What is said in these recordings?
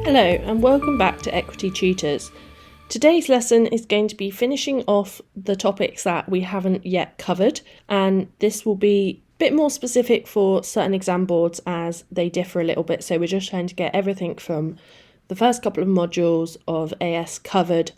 Hello and welcome back to Equity Tutors. Today's lesson is going to be finishing off the topics that we haven't yet covered, and this will be a bit more specific for certain exam boards as they differ a little bit, so we're just trying to get everything from the first couple of modules of AS covered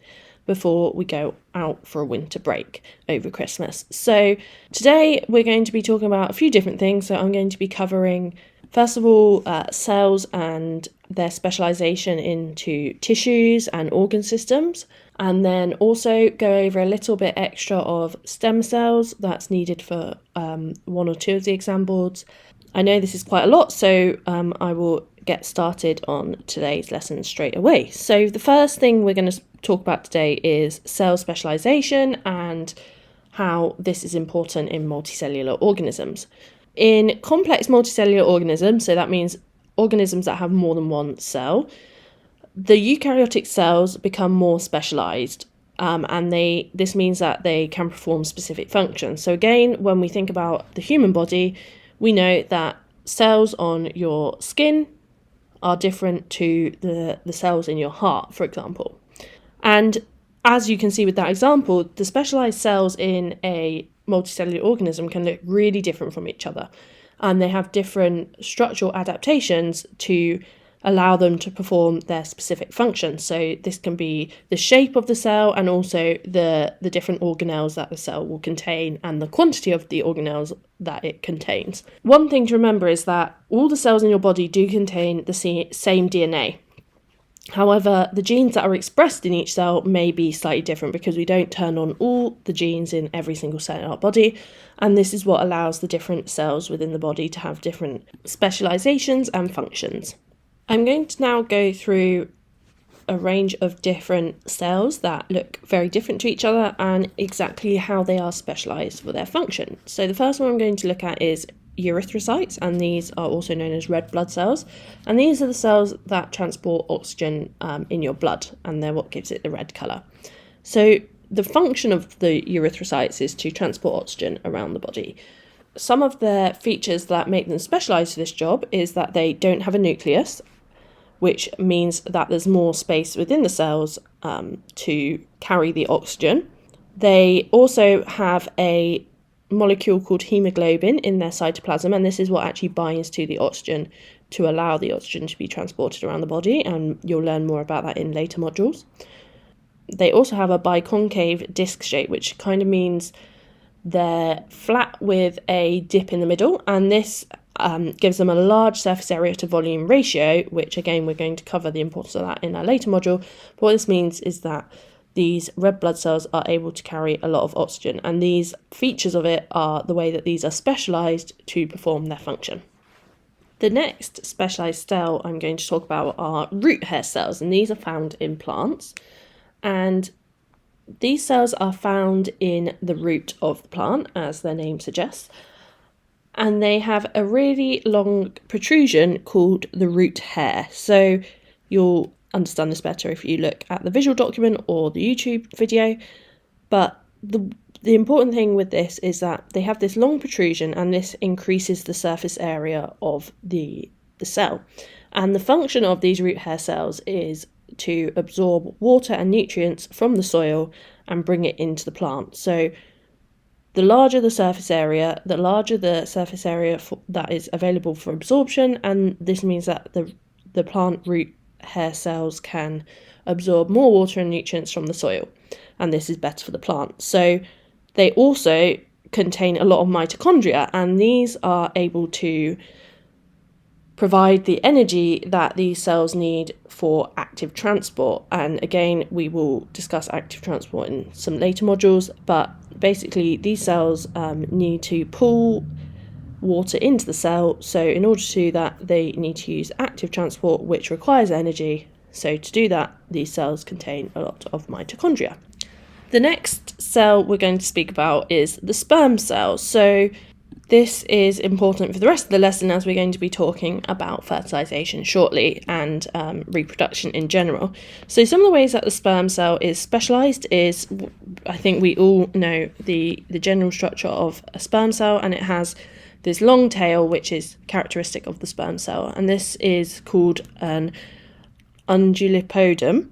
before we go out for a winter break over Christmas. So today we're going to be talking about a few different things. So I'm going to be covering, first of all, cells and their specialisation into tissues and organ systems, and then also go over a little bit extra of stem cells that's needed for one or two of the exam boards. I know this is quite a lot, so I will get started on today's lesson straight away. So the first thing we're going to talk about today is cell specialisation and how this is important in multicellular organisms. In complex multicellular organisms, so that means organisms that have more than one cell, the eukaryotic cells become more specialised, and this means that they can perform specific functions. So again, when we think about the human body, we know that cells on your skin are different to the cells in your heart, for example. And as you can see with that example, the specialised cells in a multicellular organism can look really different from each other, and they have different structural adaptations to allow them to perform their specific functions. So this can be the shape of the cell and also the different organelles that the cell will contain and the quantity of the organelles that it contains. One thing to remember is that all the cells in your body do contain the same DNA. However, the genes that are expressed in each cell may be slightly different because we don't turn on all the genes in every single cell in our body, and this is what allows the different cells within the body to have different specializations and functions. I'm going to now go through a range of different cells that look very different to each other and exactly how they are specialised for their function. So the first one I'm going to look at is erythrocytes, and these are also known as red blood cells, and these are the cells that transport oxygen in your blood, and they're what gives it the red colour. So the function of the erythrocytes is to transport oxygen around the body. Some of the features that make them specialised for this job is that they don't have a nucleus, which means that there's more space within the cells to carry the oxygen. They also have a molecule called hemoglobin in their cytoplasm, and this is what actually binds to the oxygen to allow the oxygen to be transported around the body, and you'll learn more about that in later modules. They also have a biconcave disc shape, which kind of means they're flat with a dip in the middle, and this gives them a large surface area to volume ratio, which again we're going to cover the importance of that in our later module. But what this means is that these red blood cells are able to carry a lot of oxygen, and these features of it are the way that these are specialised to perform their function. The next specialised cell I'm going to talk about are root hair cells, and these are found in plants, and these cells are found in the root of the plant, as their name suggests, and they have a really long protrusion called the root hair. So you'll understand this better if you look at the visual document or the YouTube video, but the important thing with this is that they have this long protrusion, and this increases the surface area of the cell. And the function of these root hair cells is to absorb water and nutrients from the soil and bring it into the plant. So the larger the surface area, the larger the surface area that is available for absorption, and this means that the plant root hair cells can absorb more water and nutrients from the soil, and this is better for the plant. So they also contain a lot of mitochondria, and these are able to provide the energy that these cells need for active transport. And again, we will discuss active transport in some later modules, but basically these cells need to pull water into the cell. So in order to do that, they need to use active transport, which requires energy. So to do that, these cells contain a lot of mitochondria. The next cell we're going to speak about is the sperm cell. So this is important for the rest of the lesson, as we're going to be talking about fertilisation shortly and reproduction in general. So some of the ways that the sperm cell is specialised is, I think we all know the general structure of a sperm cell, and it has this long tail which is characteristic of the sperm cell, and this is called an undulipodum,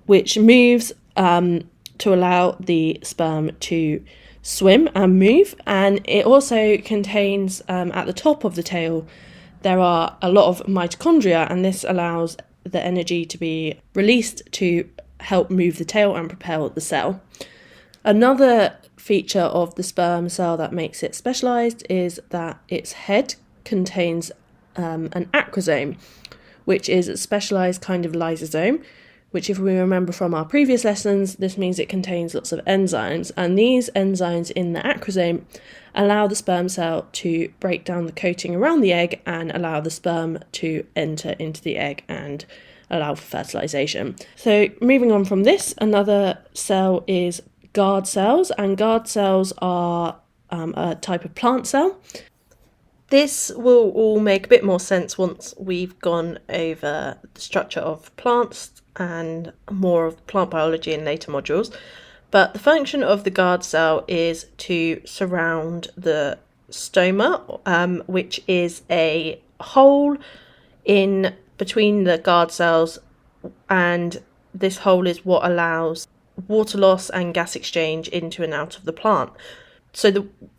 which moves to allow the sperm to swim and move. And it also contains, at the top of the tail, there are a lot of mitochondria, and this allows the energy to be released to help move the tail and propel the cell. Another feature of the sperm cell that makes it specialised is that its head contains an acrosome, which is a specialised kind of lysosome, which, if we remember from our previous lessons, this means it contains lots of enzymes, and these enzymes in the acrosome allow the sperm cell to break down the coating around the egg and allow the sperm to enter into the egg and allow for fertilisation. So moving on from this, another cell is guard cells, and guard cells are a type of plant cell. This will all make a bit more sense once we've gone over the structure of plants and more of plant biology in later modules. But the function of the guard cell is to surround the stoma, which is a hole in between the guard cells, and this hole is what allows water loss and gas exchange into and out of the plant. So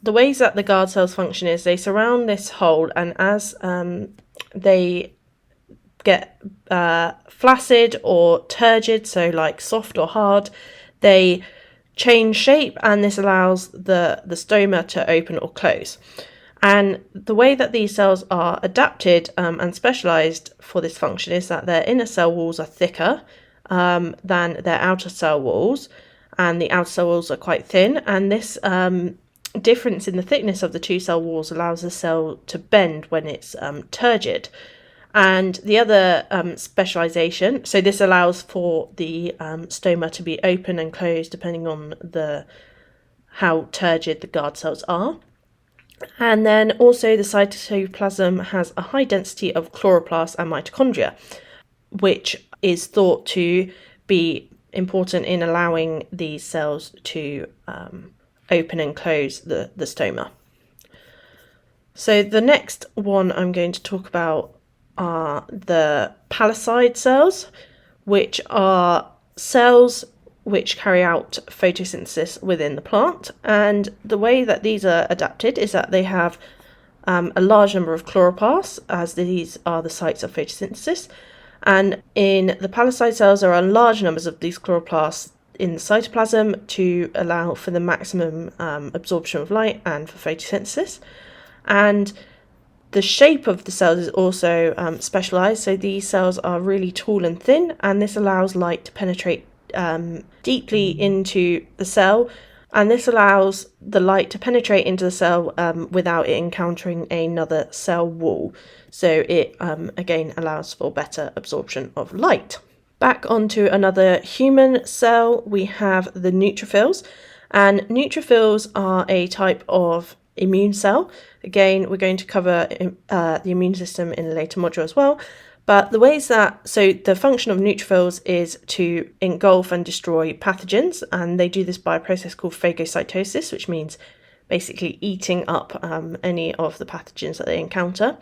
the ways that the guard cells function is they surround this hole, and as they get flaccid or turgid, so like soft or hard, they change shape, and this allows the stoma to open or close. And the way that these cells are adapted and specialised for this function is that their inner cell walls are thicker than their outer cell walls, and the outer cell walls are quite thin, and this difference in the thickness of the two cell walls allows the cell to bend when it's turgid. And the other specialisation, so this allows for the stoma to be open and closed depending on how turgid the guard cells are. And then also the cytoplasm has a high density of chloroplasts and mitochondria, which is thought to be important in allowing these cells to open and close the stoma. So the next one I'm going to talk about are the Palisade cells, which are cells which carry out photosynthesis within the plant. And the way that these are adapted is that they have a large number of chloroplasts, as these are the sites of photosynthesis. And in the Palisade cells, there are large numbers of these chloroplasts in the cytoplasm to allow for the maximum absorption of light and for photosynthesis. And the shape of the cells is also specialised, so these cells are really tall and thin, and this allows light to penetrate deeply into the cell, and this allows the light to penetrate into the cell without it encountering another cell wall. So it again allows for better absorption of light. Back onto another human cell, we have the neutrophils, and neutrophils are a type of immune cell. Again, we're going to cover the immune system in a later module as well. But the ways so the function of neutrophils is to engulf and destroy pathogens, and they do this by a process called phagocytosis, which means basically eating up any of the pathogens that they encounter.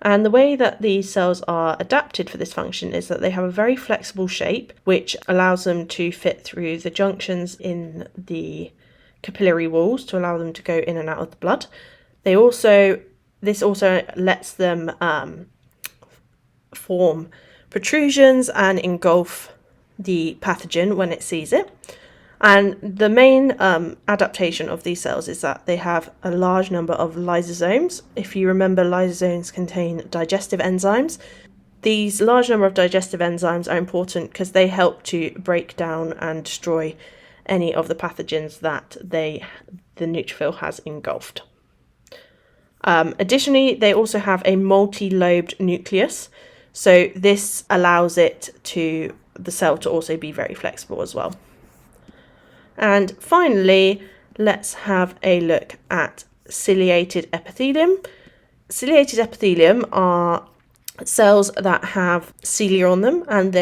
And the way that these cells are adapted for this function is that they have a very flexible shape, which allows them to fit through the junctions in the capillary walls to allow them to go in and out of the blood. This also lets them form protrusions and engulf the pathogen when it sees it. And the main adaptation of these cells is that they have a large number of lysosomes. If you remember, lysosomes contain digestive enzymes. These large number of digestive enzymes are important because they help to break down and destroy any of the pathogens that the neutrophil has engulfed. Additionally, they also have a multi-lobed nucleus, so this allows the cell to also be very flexible as well. And finally, let's have a look at ciliated epithelium. Ciliated epithelium are cells that have cilia on them, and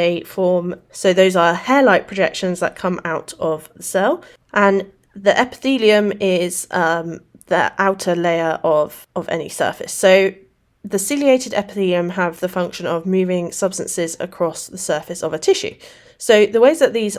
so those are hair-like projections that come out of the cell. And the epithelium is the outer layer of any surface. So the ciliated epithelium have the function of moving substances across the surface of a tissue. So the ways that these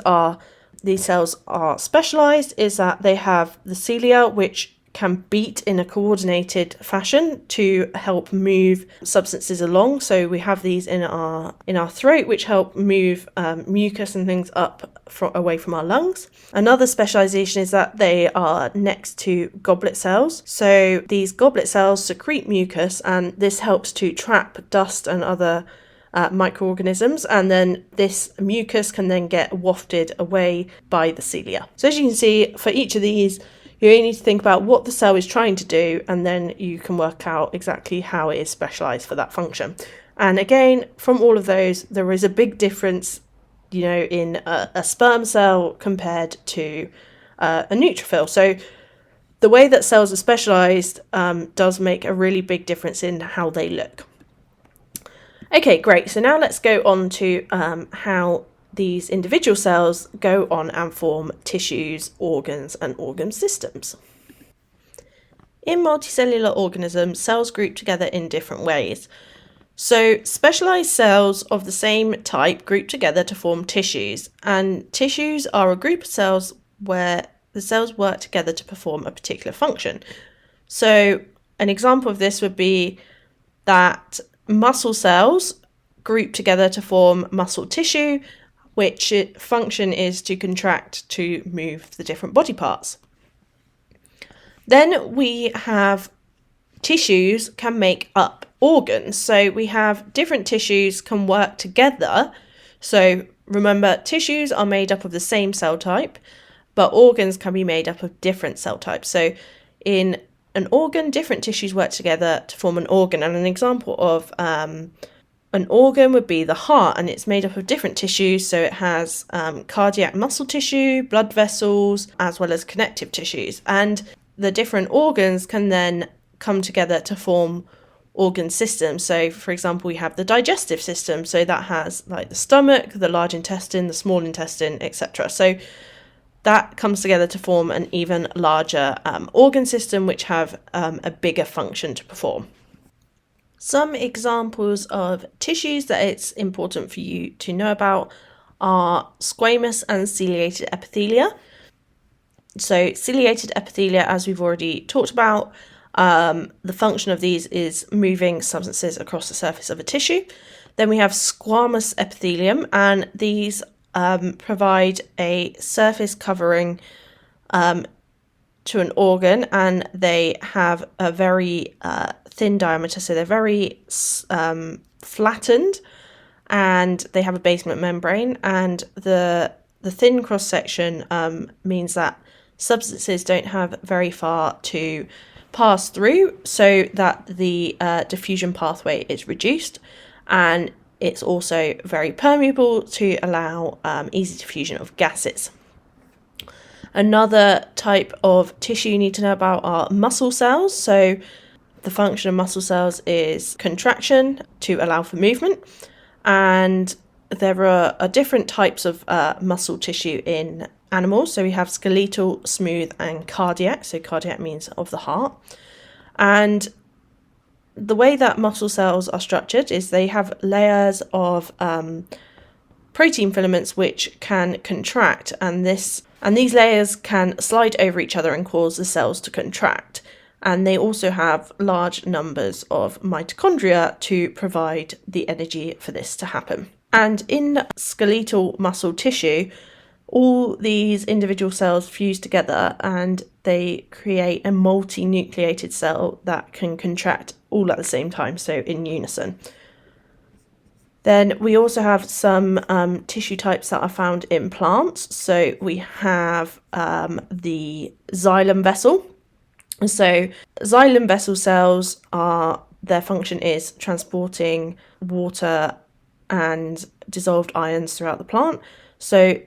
cells are specialised is that they have the cilia, which can beat in a coordinated fashion to help move substances along. So we have these in our throat, which help move mucus and things up away from our lungs. Another specialisation is that they are next to goblet cells. So these goblet cells secrete mucus, and this helps to trap dust and other microorganisms, and then this mucus can then get wafted away by the cilia. So as you can see, for each of these, you only need to think about what the cell is trying to do, and then you can work out exactly how it is specialised for that function. And again, from all of those, there is a big difference, in a sperm cell compared to a neutrophil. So the way that cells are specialised does make a really big difference in how they look. Okay, great. So now let's go on to how these individual cells go on and form tissues, organs, and organ systems. In multicellular organisms, cells group together in different ways. So specialised cells of the same type group together to form tissues, and tissues are a group of cells where the cells work together to perform a particular function. So an example of this would be that muscle cells group together to form muscle tissue, which function is to contract to move the different body parts. Then we have tissues can make up organs. So we have different tissues can work together. So remember, tissues are made up of the same cell type, but organs can be made up of different cell types. So in an organ, different tissues work together to form an organ. And an example of an organ would be the heart, and it's made up of different tissues. So it has cardiac muscle tissue, blood vessels, as well as connective tissues. And the different organs can then come together to form organ systems. So for example, we have the digestive system. So that has like the stomach, the large intestine, the small intestine, etc. So that comes together to form an even larger organ system, which have a bigger function to perform. Some examples of tissues that it's important for you to know about are squamous and ciliated epithelia. So ciliated epithelia, as we've already talked about, the function of these is moving substances across the surface of a tissue. Then we have squamous epithelium, and these provide a surface covering to an organ, and they have a very thin diameter, so they're very flattened, and they have a basement membrane, and the thin cross section means that substances don't have very far to pass through, so that the diffusion pathway is reduced, and it's also very permeable to allow easy diffusion of gases. Another type of tissue you need to know about are muscle cells. So the function of muscle cells is contraction to allow for movement, and there are different types of muscle tissue in animals. So we have skeletal, smooth, and cardiac. So cardiac means of the heart. And the way that muscle cells are structured is they have layers of protein filaments which can contract, and these layers can slide over each other and cause the cells to contract. And they also have large numbers of mitochondria to provide the energy for this to happen. And in skeletal muscle tissue, all these individual cells fuse together and they create a multinucleated cell that can contract all at the same time, so in unison. Then we also have some tissue types that are found in plants. So we have the xylem vessel. So xylem vessel cells their function is transporting water and dissolved ions throughout the plant. So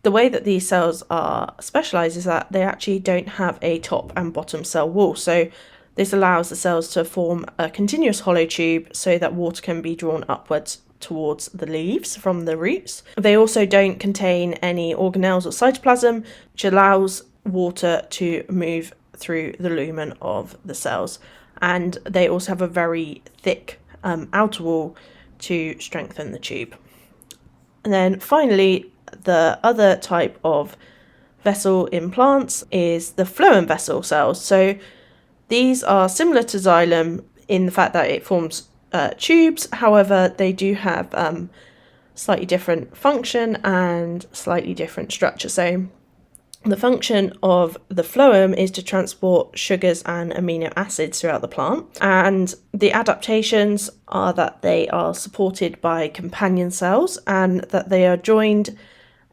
the way that these cells are specialised is that they actually don't have a top and bottom cell wall. So this allows the cells to form a continuous hollow tube so that water can be drawn upwards towards the leaves from the roots. They also don't contain any organelles or cytoplasm, which allows water to move through the lumen of the cells. and they also have a very thick outer wall to strengthen the tube. And then finally, the other type of vessel in plants is the phloem vessel cells. So these are similar to xylem in the fact that it forms tubes. However, they do have slightly different function and slightly different structure. So the function of the phloem is to transport sugars and amino acids throughout the plant, and the adaptations are that they are supported by companion cells and that they are joined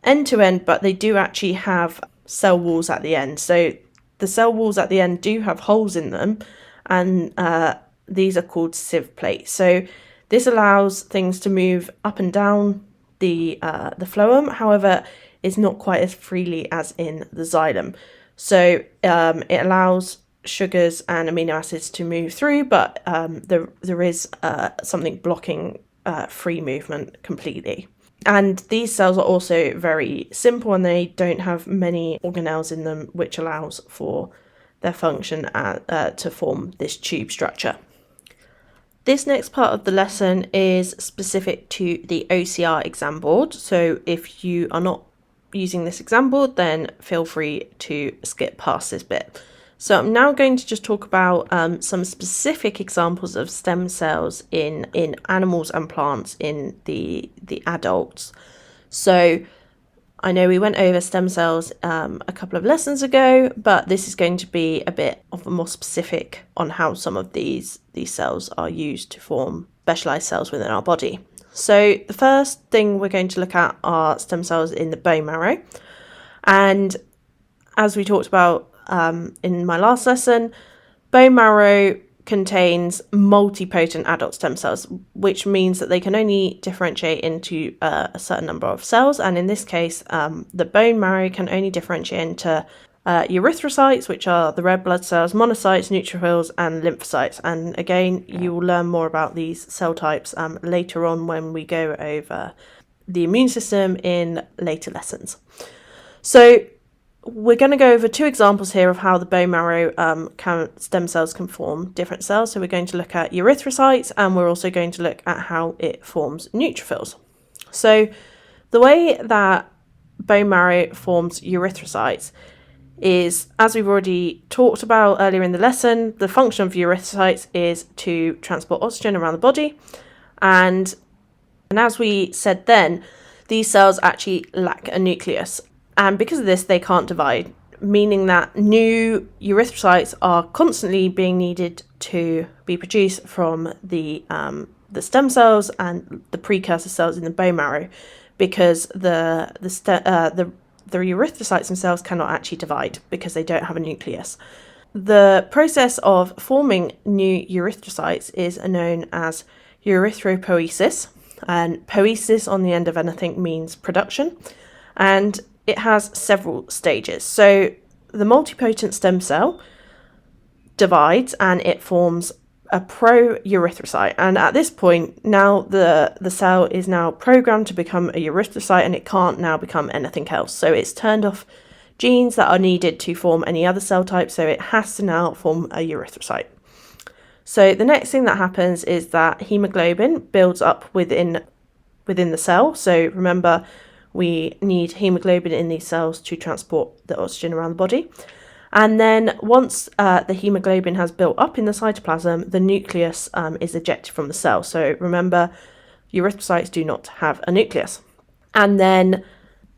end to end, but they do actually have cell walls at the end. So the cell walls at the end do have holes in them, and these are called sieve plates. So this allows things to move up and down the phloem. However, it's not quite as freely as in the xylem. So it allows sugars and amino acids to move through, but there is something blocking free movement completely. And these cells are also very simple, and they don't have many organelles in them, which allows for their function to form this tube structure. This next part of the lesson is specific to the OCR exam board. So if you are not using this exam board, then feel free to skip past this bit. So I'm now going to just talk about some specific examples of stem cells in animals and plants in the adults. So I know we went over stem cells a couple of lessons ago, but this is going to be a bit of a more specific on how some of these cells are used to form specialised cells within our body. So the first thing we're going to look at are stem cells in the bone marrow. And as we talked about in my last lesson, bone marrow contains multipotent adult stem cells, which means that they can only differentiate into a certain number of cells. And in this case, the bone marrow can only differentiate into erythrocytes, which are the red blood cells, monocytes, neutrophils, and lymphocytes. And again, you will learn more about these cell types later on when we go over the immune system in later lessons. So we're going to go over two examples here of how the bone marrow stem cells can form different cells. So we're going to look at erythrocytes, and we're also going to look at how it forms neutrophils. So the way that bone marrow forms erythrocytes is, as we've already talked about earlier in the lesson, the function of erythrocytes is to transport oxygen around the body. And as we said then, these cells actually lack a nucleus. And because of this, they can't divide, meaning that new erythrocytes are constantly being needed to be produced from the stem cells and the precursor cells in the bone marrow, because the erythrocytes themselves cannot actually divide because they don't have a nucleus. The process of forming new erythrocytes is known as erythropoiesis, and poiesis on the end of anything means production, and it has several stages. So the multipotent stem cell divides and it forms a pro-erythrocyte, and at this point now the cell is now programmed to become a erythrocyte, and it can't now become anything else. So it's turned off genes that are needed to form any other cell type, so it has to now form a erythrocyte. So the next thing that happens is that hemoglobin builds up within the cell. So remember, we need hemoglobin in these cells to transport the oxygen around the body. And then once the hemoglobin has built up in the cytoplasm, the nucleus is ejected from the cell. So remember, erythrocytes do not have a nucleus. And then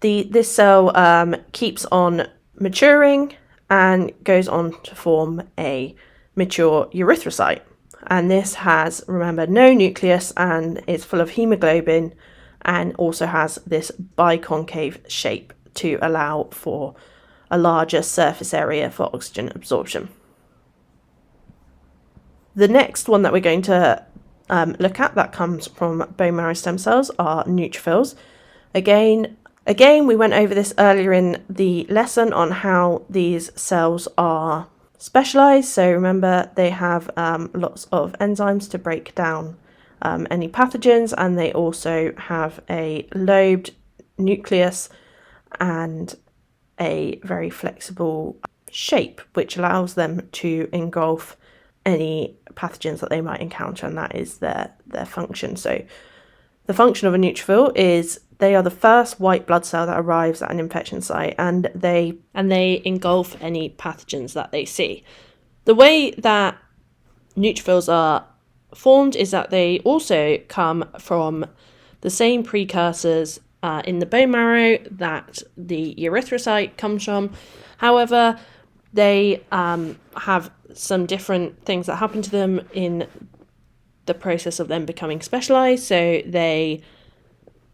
this cell keeps on maturing and goes on to form a mature erythrocyte. And this has, remember, no nucleus and is full of hemoglobin, and also has this biconcave shape to allow for a larger surface area for oxygen absorption. The next one that we're going to look at that comes from bone marrow stem cells are neutrophils. Again, we went over this earlier in the lesson on how these cells are specialised. So remember, they have lots of enzymes to break down any pathogens, and they also have a lobed nucleus and a very flexible shape, which allows them to engulf any pathogens that they might encounter, and that is their function. So the function of a neutrophil is they are the first white blood cell that arrives at an infection site, and they engulf any pathogens that they see. The way that neutrophils are formed is that they also come from the same precursors in the bone marrow that the erythrocyte comes from. However, they have some different things that happen to them in the process of them becoming specialised. So they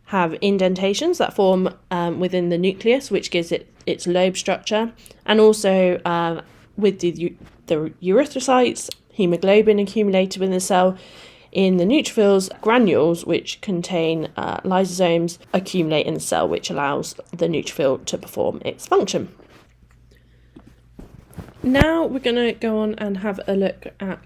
have indentations that form within the nucleus, which gives it its lobe structure, and also with the erythrocytes, hemoglobin accumulated within the cell. In the neutrophils, granules, which contain lysosomes, accumulate in the cell, which allows the neutrophil to perform its function. Now we're going to go on and have a look at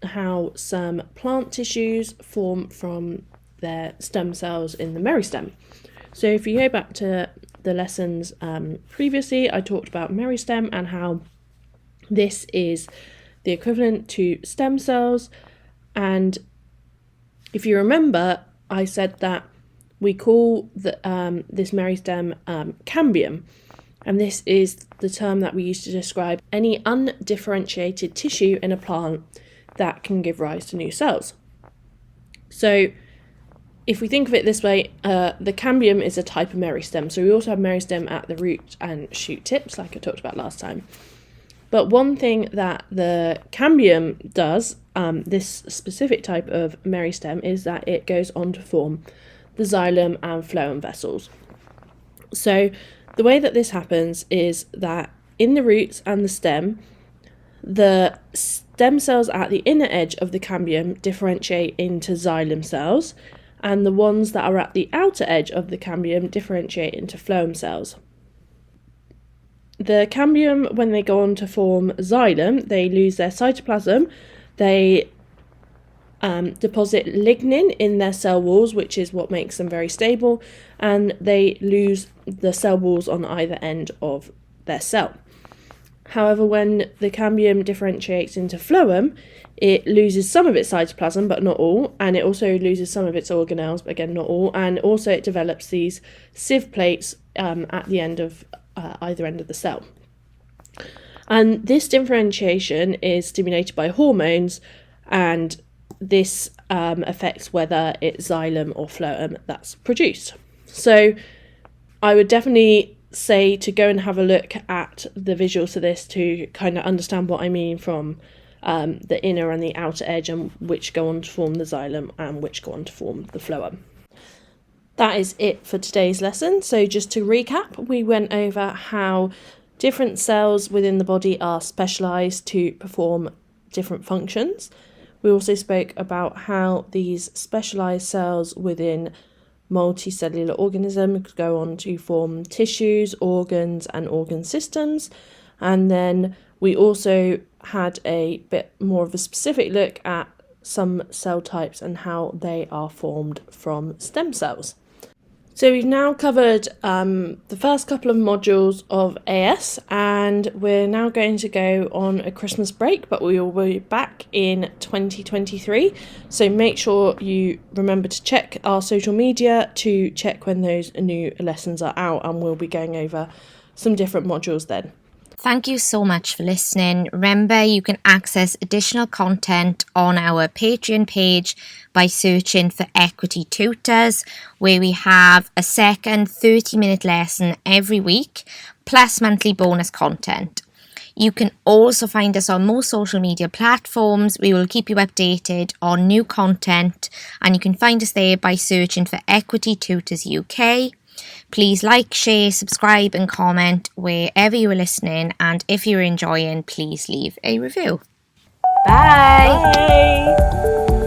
how some plant tissues form from their stem cells in the meristem. So if you go back to the lessons previously, I talked about meristem and how this is the equivalent to stem cells. And if you remember, I said that we call this meristem cambium, and this is the term that we use to describe any undifferentiated tissue in a plant that can give rise to new cells. So if we think of it this way, the cambium is a type of meristem. So we also have meristem at the root and shoot tips, like I talked about last time. But one thing that the cambium does, this specific type of meristem, is that it goes on to form the xylem and phloem vessels. So the way that this happens is that in the roots and the stem cells at the inner edge of the cambium differentiate into xylem cells, and the ones that are at the outer edge of the cambium differentiate into phloem cells. The cambium, when they go on to form xylem, they lose their cytoplasm, they deposit lignin in their cell walls, which is what makes them very stable, and they lose the cell walls on either end of their cell. However, when the cambium differentiates into phloem, it loses some of its cytoplasm, but not all, and it also loses some of its organelles, but again, not all, and also it develops these sieve plates at the end of either end of the cell. And this differentiation is stimulated by hormones, and this affects whether it's xylem or phloem that's produced. So I would definitely say to go and have a look at the visuals to this to kind of understand what I mean from the inner and the outer edge, and which go on to form the xylem and which go on to form the phloem. That is it for today's lesson. So just to recap, we went over how different cells within the body are specialised to perform different functions. We also spoke about how these specialised cells within multicellular organisms go on to form tissues, organs and organ systems. And then we also had a bit more of a specific look at some cell types and how they are formed from stem cells. So we've now covered the first couple of modules of AS, and we're now going to go on a Christmas break, but we will be back in 2023. So make sure you remember to check our social media to check when those new lessons are out, and we'll be going over some different modules then. Thank you so much for listening. Remember, you can access additional content on our Patreon page by searching for Equity Tutors, where we have a second 30-minute lesson every week, plus monthly bonus content. You can also find us on most social media platforms. We will keep you updated on new content, and you can find us there by searching for Equity Tutors UK. Please like, share, subscribe and comment wherever you are listening, and if you're enjoying, please leave a review. Bye! Bye.